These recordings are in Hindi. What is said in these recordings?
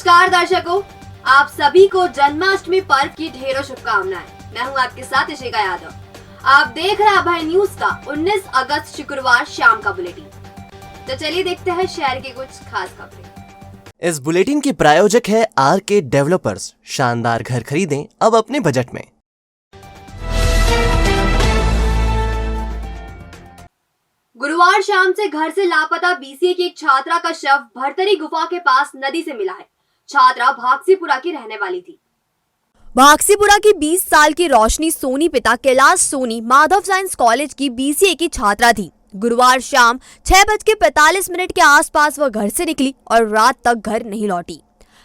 नमस्कार दर्शकों, आप सभी को जन्माष्टमी पर्व की ढेरों शुभकामनाएं। मैं हूं आपके साथ इशिका यादव। आप देख रहे हैं अभय न्यूज का 19 अगस्त शुक्रवार शाम का बुलेटिन। तो चलिए देखते हैं शहर की कुछ खास खबरें। इस बुलेटिन के प्रायोजक है आरके डेवलपर्स। शानदार घर खरीदें अब अपने बजट में। गुरुवार शाम से घर से लापता बीसीए की एक छात्रा का शव भरतरी गुफा के पास नदी से मिला है। छात्रा भागसीपुरा की रहने वाली थी। भागसीपुरा की 20 साल की रोशनी सोनी पिता कैलाश सोनी माधव साइंस कॉलेज की बीसीए की छात्रा थी। गुरुवार शाम 6:45 के आसपास वह घर से निकली और रात तक घर नहीं लौटी।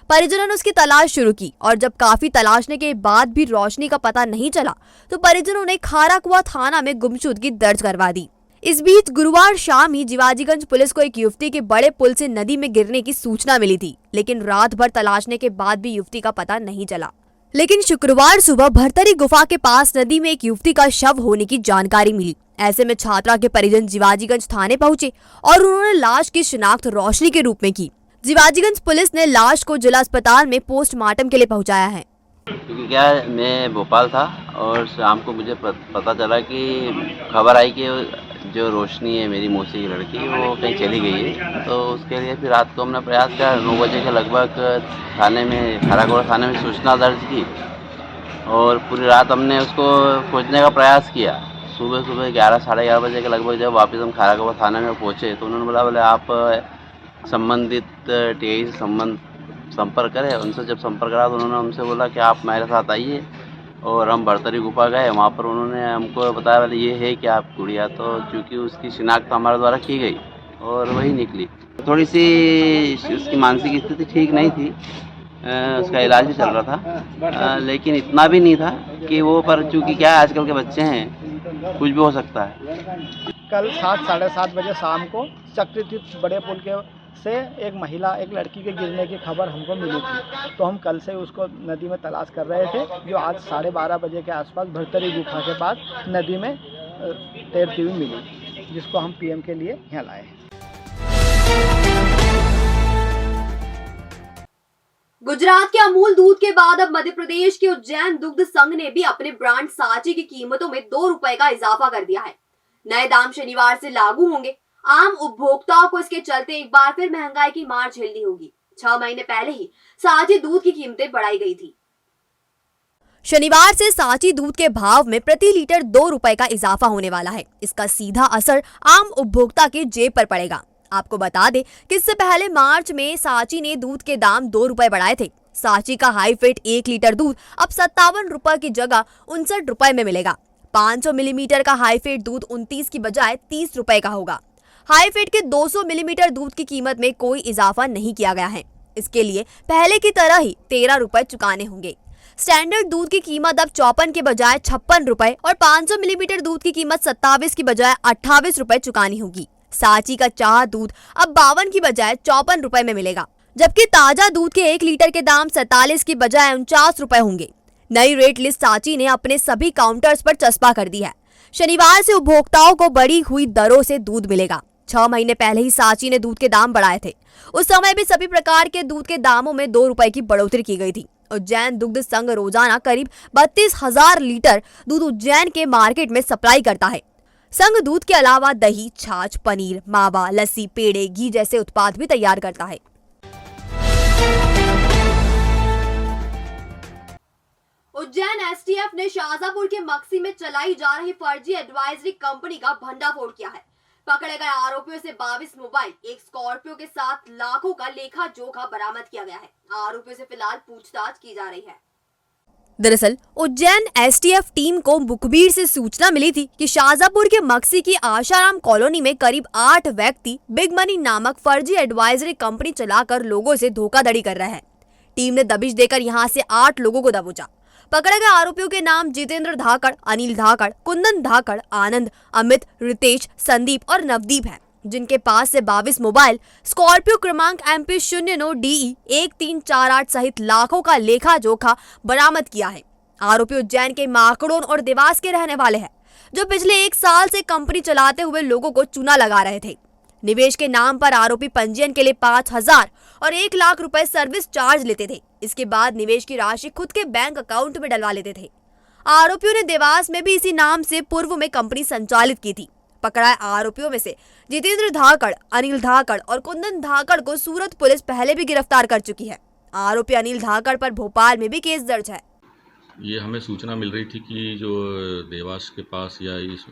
परिजनों ने उसकी तलाश शुरू की और जब काफी तलाशने के बाद भी रोशनी का पता नहीं चला तो परिजनों ने खाराकुआ थाना में गुमशुदगी दर्ज करवा दी। इस बीच गुरुवार शाम ही जिवाजीगंज पुलिस को एक युवती के बड़े पुल से नदी में गिरने की सूचना मिली थी, लेकिन रात भर तलाशने के बाद भी युवती का पता नहीं चला। लेकिन शुक्रवार सुबह भरतरी गुफा के पास नदी में एक युवती का शव होने की जानकारी मिली। ऐसे में छात्रा के परिजन जिवाजीगंज थाने पहुंचे और उन्होंने लाश की शिनाख्त रोशनी के रूप में की। जिवाजीगंज पुलिस ने लाश को जिला अस्पताल में पोस्टमार्टम के लिए पहुंचाया है। क्योंकि क्या है, मैं भोपाल था और शाम को मुझे पता चला कि खबर आई कि जो रोशनी है मेरी मौसी की लड़की वो कहीं चली गई है। तो उसके लिए फिर रात को हमने प्रयास किया। 9 बजे के लगभग थाने में खाराकुआ थाने में सूचना दर्ज की और पूरी रात हमने उसको खोजने का प्रयास किया। सुबह 11 साढ़े 11 बजे के लगभग जब वापस हम खाराकुआ थाने में पहुँचे तो उन्होंने बोले आप संबंधित टीआई से संपर्क करें। उनसे जब संपर्क करा तो उन्होंने हमसे बोला कि आप मेरे साथ आइए और हम भरतरी गुफा गए। वहाँ पर उन्होंने हमको बताया वाले ये है कि आप गुड़िया, तो चूँकि उसकी शिनाख्त हमारे द्वारा की गई और वही निकली। थोड़ी सी उसकी मानसिक स्थिति ठीक नहीं थी, उसका इलाज भी चल रहा था, लेकिन इतना भी नहीं था कि वो, पर चूँकि क्या है आजकल के बच्चे हैं कुछ भी हो सकता है। कल 7 साढ़े 7 बजे शाम को चक्रतीर्थ बड़े पुल के से एक लड़की के गिरने की खबर हमको मिली थी। तो हम कल से उसको नदी में तलाश कर रहे थे, जो आज 12:30 बजे के आसपास भरतरी गुफा के पास नदी में तैरती हुई मिली, जिसको हम पीएम के लिए यहाँ लाए हैं। गुजरात के अमूल दूध के बाद अब मध्य प्रदेश के उज्जैन दुग्ध संघ ने भी अपने ब्रांड सांची की कीमतों में 2 रुपए का इजाफा कर दिया है। नए दाम शनिवार से लागू होंगे। आम उपभोक्ताओं को इसके चलते एक बार फिर महंगाई की मार झेलनी होगी। 6 महीने पहले ही सांची दूध की कीमतें बढ़ाई गई थी। शनिवार से सांची दूध के भाव में प्रति लीटर 2 रुपए का इजाफा होने वाला है। इसका सीधा असर आम उपभोक्ता की जेब पर पड़ेगा। आपको बता दें कि इससे पहले मार्च में सांची ने दूध के दाम 2 रुपए बढ़ाए थे। सांची का हाई फेट 1 लीटर दूध अब 57 रुपए की जगह 59 रुपए में मिलेगा। 500 मिलीमीटर का हाई फेट दूध 29 की बजाय 30 रुपए का होगा। हाई फेट के 200 मिलीमीटर दूध की कीमत में कोई इजाफा नहीं किया गया है। इसके लिए पहले की तरह ही 13 रुपए चुकाने होंगे। स्टैंडर्ड दूध की कीमत अब 54 के बजाय 56 रुपए और 500 मिलीमीटर दूध की कीमत 27 की बजाय 28 रुपए चुकानी होगी। सांची का चाह दूध अब 52 की बजाय 54 रुपए में मिलेगा, जबकि ताजा दूध के 1 लीटर के दाम 47 की बजाय 49 रुपए होंगे। नई रेट लिस्ट सांची ने अपने सभी काउंटर्स पर चस्पा कर दी है। शनिवार से उपभोक्ताओं को बढ़ी हुई दरों से दूध मिलेगा। 6 महीने पहले ही सांची ने दूध के दाम बढ़ाए थे। उस समय भी सभी प्रकार के दूध के दामों में 2 रुपए की बढ़ोतरी की गई थी। उज्जैन दुग्ध संघ रोजाना करीब 32,000 लीटर दूध उज्जैन के मार्केट में सप्लाई करता है। संघ दूध के अलावा दही, छाछ, पनीर, मावा, लस्सी, पेड़े, घी जैसे उत्पाद भी तैयार करता है। उज्जैन एसटीएफ ने शाहजहांपुर के मक्सी में चलाई जा रही फर्जी एडवाइजरी कंपनी का भंडाफोड़ किया है। पकड़े गए आरोपियों से 22 मोबाइल, एक स्कॉर्पियो के साथ लाखों का लेखा जोखा बरामद किया गया है। आरोपियों से फिलहाल पूछताछ की जा रही है। दरअसल उज्जैन एसटीएफ टीम को मुखबिर से सूचना मिली थी कि शाहजहांपुर के मक्सी की आशाराम कॉलोनी में करीब 8 व्यक्ति बिग मनी नामक फर्जी एडवाइजरी कंपनी चलाकर लोगों से धोखाधड़ी कर रहे हैं। टीम ने दबिश देकर यहां से 8 लोगों को दबोचा। पकड़े गए आरोपियों के नाम जितेंद्र धाकड़, अनिल धाकड़, कुंदन धाकड़, आनंद, अमित, रितेश, संदीप और नवदीप हैं, जिनके पास से 22 मोबाइल, स्कॉर्पियो क्रमांक MP 09DE 1348 सहित लाखों का लेखा जोखा बरामद किया है। आरोपी उज्जैन के माकड़ोन और देवास के रहने वाले हैं, जो पिछले 1 साल से कंपनी चलाते हुए लोगों को चूना लगा रहे थे। निवेश के नाम पर आरोपी पंजीयन के लिए 5,000 और 1 लाख रुपए सर्विस चार्ज लेते थे। इसके बाद निवेश की राशि खुद के बैंक अकाउंट में डलवा लेते थे। आरोपियों ने देवास में भी इसी नाम से पूर्व में कंपनी संचालित की थी। पकड़ाए आरोपियों में से जितेंद्र धाकड़, अनिल धाकड़ और कुंदन धाकड़ को सूरत पुलिस पहले भी गिरफ्तार कर चुकी है। आरोपी अनिल धाकड़ पर भोपाल में भी केस दर्ज है। ये हमें सूचना मिल रही थी कि जो देवास के पास या इस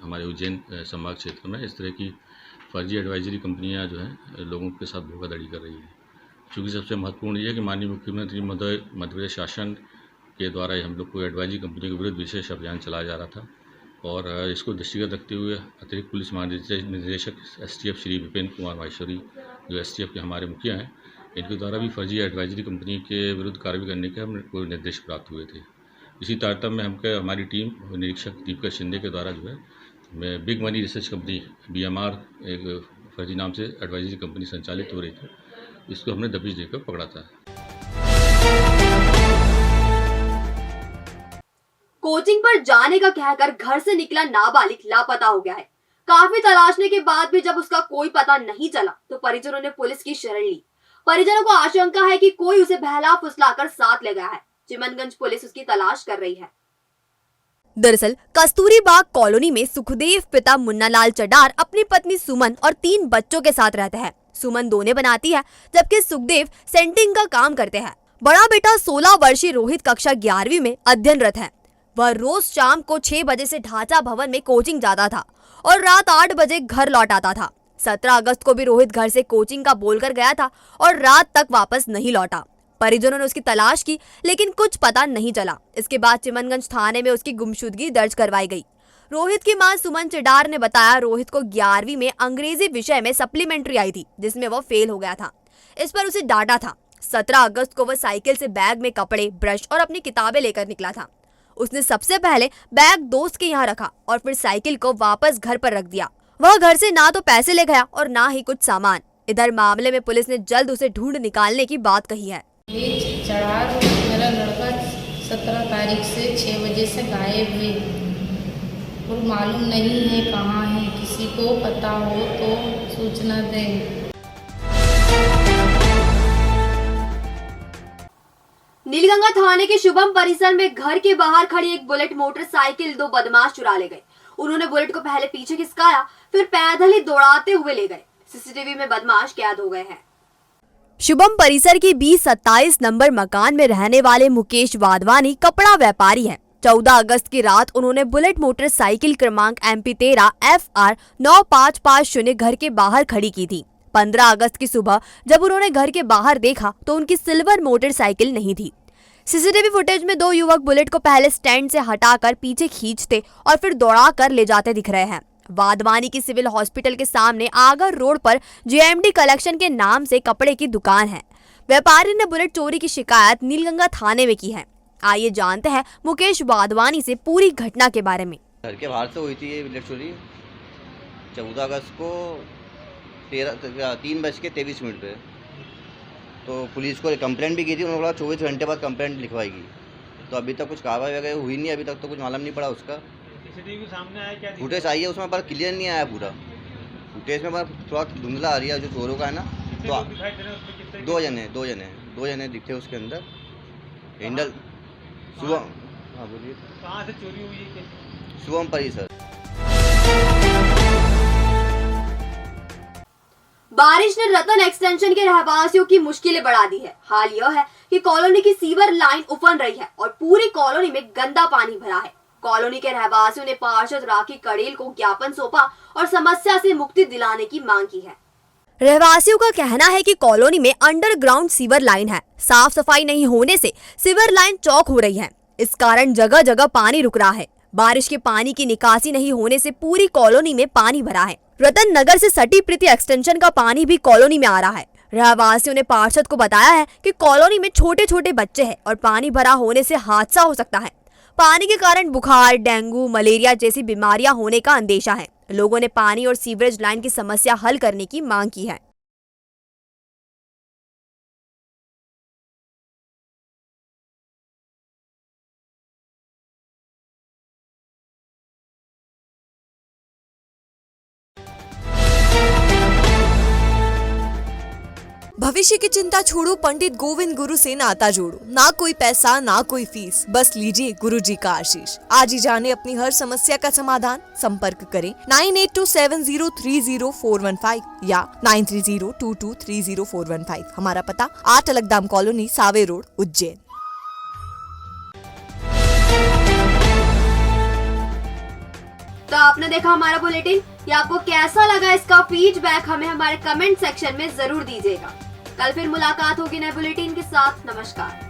हमारे उज्जैन संभाग क्षेत्र में इस तरह की फर्जी एडवाइजरी कंपनियां जो हैं लोगों के साथ धोखाधड़ी कर रही है। क्योंकि सबसे महत्वपूर्ण ये है कि माननीय मुख्यमंत्री मध्य प्रदेश शासन के द्वारा हम लोग को एडवाइजरी कंपनी के विरुद्ध विशेष अभियान चलाया जा रहा था और इसको दृष्टिगत रखते हुए अतिरिक्त पुलिस महानिदेशक STF श्री विपिन कुमार माहेश्वरी जो STF के हमारे मुखिया हैं, इनके द्वारा भी फर्जी एडवाइजरी कंपनी के विरुद्ध कार्रवाई करने के हमको निर्देश प्राप्त हुए थे। इसी तारतम्य में हमारी टीम निरीक्षक दीपक शिंदे के द्वारा जो है big money research company BMR एक फर्जी नाम से एडवाइजरी कंपनी संचालित हो रही थी, इसको हमने दबिश देकर पकड़ा था। कोचिंग पर जाने का कहकर घर से निकला नाबालिग लापता हो गया है। काफी तलाशने के बाद भी जब उसका कोई पता नहीं चला तो परिजनों ने पुलिस की शरण ली। परिजनों को आशंका है कि कोई उसे बहला फुसलाकर साथ ले गया है। चिमनगंज पुलिस उसकी तलाश कर रही है। दरअसल कस्तूरीबाग कॉलोनी में सुखदेव पिता मुन्नालाल चडार अपनी पत्नी सुमन और 3 बच्चों के साथ रहते हैं। सुमन दोने बनाती है जबकि सुखदेव सेंटिंग का काम करते हैं। बड़ा बेटा 16 वर्षीय रोहित कक्षा 11वीं में अध्ययनरत है। वह रोज शाम को 6 बजे से ढांचा भवन में कोचिंग जाता था और रात 8 बजे घर लौट आता था। 17 अगस्त को भी रोहित घर से कोचिंग का बोलकर गया था और रात तक वापस नहीं लौटा। परिजनों ने उसकी तलाश की लेकिन कुछ पता नहीं चला। इसके बाद चिमनगंज थाने में उसकी गुमशुदगी दर्ज करवाई गई। रोहित की मां सुमन चडार ने बताया रोहित को 11वीं में अंग्रेजी विषय में सप्लीमेंट्री आई थी जिसमें वह फेल हो गया था। इस पर उसे डांटा था। 17 अगस्त को वह साइकिल से बैग में कपड़े, ब्रश और अपनी किताबें लेकर निकला था। उसने सबसे पहले बैग दोस्त के यहाँ रखा और फिर साइकिल को वापस घर पर रख दिया। वह घर से ना तो पैसे ले गया और ना ही कुछ सामान। इधर मामले में पुलिस ने जल्द उसे ढूंढ निकालने की बात कही है। चढ़ार मेरा लड़का 17 तारीख से 6 बजे से गायब है और मालूम नहीं है कहाँ है। किसी को पता हो तो सूचना दें। नीलगंगा थाने के शुभम परिसर में घर के बाहर खड़ी एक बुलेट मोटरसाइकिल 2 बदमाश चुरा ले गए। उन्होंने बुलेट को पहले पीछे खिसकाया फिर पैदल ही दौड़ाते हुए ले गए। CCTV में बदमाश कैद हो गए हैं। शुभम परिसर की 2027 नंबर मकान में रहने वाले मुकेश वाधवानी कपड़ा व्यापारी हैं। 14 अगस्त की रात उन्होंने बुलेट मोटरसाइकिल क्रमांक MP13 FR 9550 घर के बाहर खड़ी की थी। 15 अगस्त की सुबह जब उन्होंने घर के बाहर देखा तो उनकी सिल्वर मोटरसाइकिल नहीं थी। CCTV फुटेज में 2 युवक बुलेट को पहले स्टैंड से हटाकर पीछे खींचते और फिर दौड़ाकर ले जाते दिख रहे हैं। वाधवानी की सिविल हॉस्पिटल के सामने आगर रोड पर JMD कलेक्शन के नाम से कपड़े की दुकान है। व्यापारी ने बुलेट चोरी की शिकायत नीलगंगा थाने में की है। आइए जानते हैं मुकेश वाधवानी से पूरी घटना के बारे में। घर के बाहर से हुई थी ये बुलेट चोरी 14 अगस्त को 3:23 पे। तो पुलिस को कंप्लेंट भी की थी। उन्होंने बोला 24 घंटे बाद कंप्लेंट लिखवाएगी। तो अभी तक कुछ कार्रवाई वगैरह हुई नहीं। अभी तक तो कुछ मालूम नहीं पड़ा उसका। CCTV सामने आया क्या? फुटेज आई है उसमें पर क्लियर नहीं आया पूरा। फुटेज में पर थोड़ा धुंधला आ रही है जो चोरों का है ना। तो 2 जने दिखते उसके अंदर। हैंडल शुभम, हाँ बोलिए। कहाँ से चोरी हुई है? शुभम परिसर। बारिश ने रतन एक्सटेंशन के रहवासियों की मुश्किलें बढ़ा दी है। हाल यह है कि कॉलोनी की सीवर लाइन उफन रही है और पूरी कॉलोनी में गंदा पानी भरा है। कॉलोनी के रहवासियों ने पार्षद राखी कड़ेल को ज्ञापन सौंपा और समस्या से मुक्ति दिलाने की मांग की है। रहवासियों का कहना है कि कॉलोनी में अंडरग्राउंड सीवर लाइन है। साफ सफाई नहीं होने से सीवर लाइन चौक हो रही है। इस कारण जगह जगह पानी रुक रहा है। बारिश के पानी की निकासी नहीं होने से पूरी कॉलोनी में पानी भरा है। रतन नगर से सटी प्रीति एक्सटेंशन का पानी भी कॉलोनी में आ रहा है। रहवासियों ने पार्षद को बताया है कि कॉलोनी में छोटे छोटे बच्चे हैं और पानी भरा होने से हादसा हो सकता है। पानी के कारण बुखार, डेंगू, मलेरिया जैसी बीमारियां होने का अंदेशा है। लोगों ने पानी और सीवरेज लाइन की समस्या हल करने की मांग की है। भविष्य की चिंता छोड़ो, पंडित गोविंद गुरु से नाता जोड़ो। ना कोई पैसा ना कोई फीस, बस लीजिए गुरु जी का आशीष। आज ही जाने अपनी हर समस्या का समाधान। संपर्क करें 9827030415 या 9302230415। हमारा पता 8 अलगदाम कॉलोनी, सावे रोड, उज्जैन। तो आपने देखा हमारा बुलेटिन। ये आपको कैसा लगा, इसका फीडबैक हमें हमारे कमेंट सेक्शन में जरूर दीजिएगा। कल फिर मुलाकात होगी नए बुलेटिन के साथ। नमस्कार।